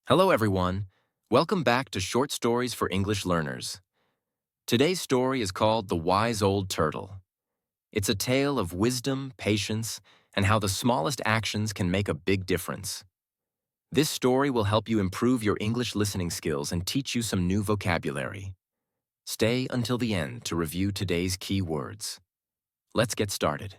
Hello, everyone. Welcome back to Short Stories for English Learners. Today's story is called The Wise Old Turtle. It's a tale of wisdom, patience, and how the smallest actions can make a big difference. This story will help you improve your English listening skills and teach you some new vocabulary. Stay until the end to review today's key words. Let's get started.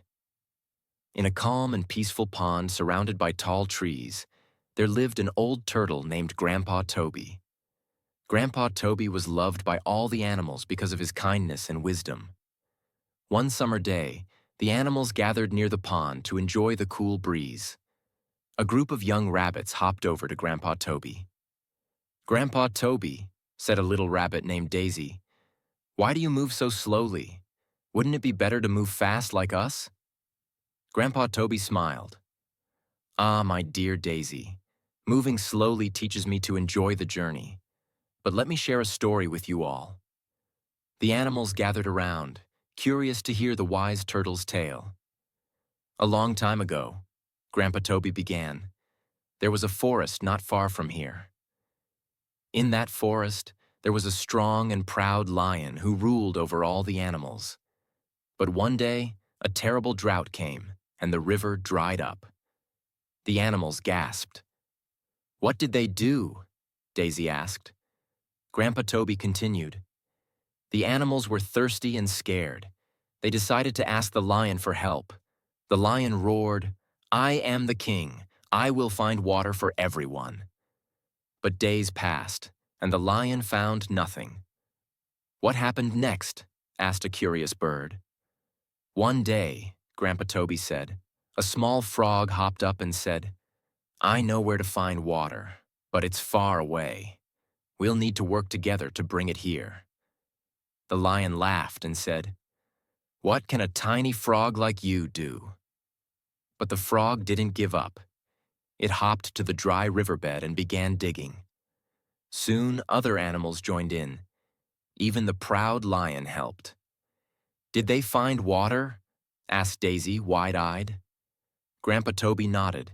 In a calm and peaceful pond surrounded by tall trees, there lived an old turtle named Grandpa Toby. Grandpa Toby was loved by all the animals because of his kindness and wisdom. One summer day, the animals gathered near the pond to enjoy the cool breeze. A group of young rabbits hopped over to Grandpa Toby. "Grandpa Toby," said a little rabbit named Daisy, "why do you move so slowly? Wouldn't it be better to move fast like us?" Grandpa Toby smiled. "Ah, my dear Daisy, moving slowly teaches me to enjoy the journey. But let me share a story with you all." The animals gathered around, curious to hear the wise turtle's tale. "A long time ago," Grandpa Toby began, "there was a forest not far from here. In that forest, there was a strong and proud lion who ruled over all the animals. But one day, a terrible drought came, and the river dried up. The animals gasped. "What did they do?" Daisy asked. Grandpa Toby continued. "The animals were thirsty and scared. They decided to ask the lion for help. The lion roared, 'I am the king. I will find water for everyone.' But days passed, and the lion found nothing. 'What happened next?' asked a curious bird. One day, Grandpa Toby said, a small frog hopped up and said, 'I know where to find water, but it's far away. We'll need to work together to bring it here.' The lion laughed and said, 'What can a tiny frog like you do?' But the frog didn't give up. It hopped to the dry riverbed and began digging. Soon other animals joined in. Even the proud lion helped. 'Did they find water?' asked Daisy, wide-eyed. Grandpa Toby nodded.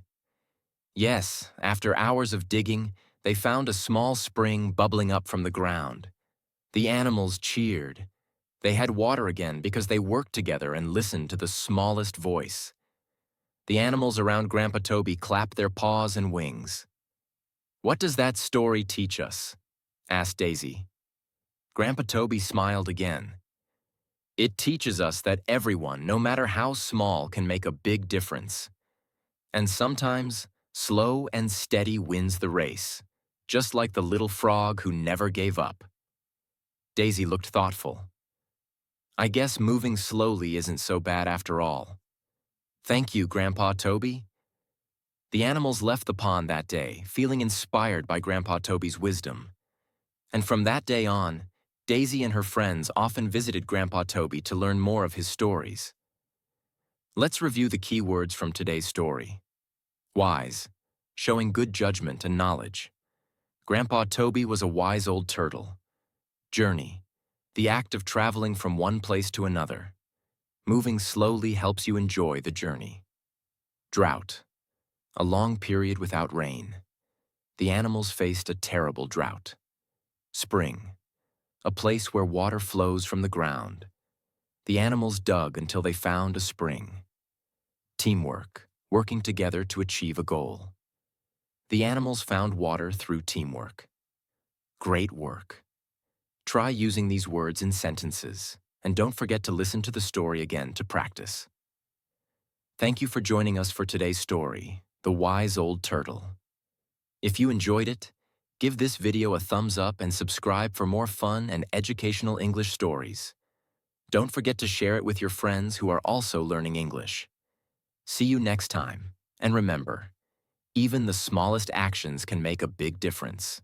Yes, after hours of digging, they found a small spring bubbling up from the ground. The animals cheered. They had water again because they worked together and listened to the smallest voice. The animals around Grandpa Toby clapped their paws and wings. "What does that story teach us?" asked Daisy. Grandpa Toby smiled again. "It teaches us that everyone, no matter how small, can make a big difference. And sometimes, slow and steady wins the race, just like the little frog who never gave up." Daisy looked thoughtful. "I guess moving slowly isn't so bad after all. Thank you, Grandpa Toby." The animals left the pond that day, feeling inspired by Grandpa Toby's wisdom. And from that day on, Daisy and her friends often visited Grandpa Toby to learn more of his stories. Let's review the key words from today's story. Wise, showing good judgment and knowledge. Grandpa Toby was a wise old turtle. Journey, the act of traveling from one place to another. Moving slowly helps you enjoy the journey. Drought, a long period without rain. The animals faced a terrible drought. Spring, a place where water flows from the ground. The animals dug until they found a spring. Teamwork, working together to achieve a goal. The animals found water through teamwork. Great work. Try using these words in sentences, and don't forget to listen to the story again to practice. Thank you for joining us for today's story, The Wise Old Turtle. If you enjoyed it, give this video a thumbs up and subscribe for more fun and educational English stories. Don't forget to share it with your friends who are also learning English. See you next time, and remember, even the smallest actions can make a big difference.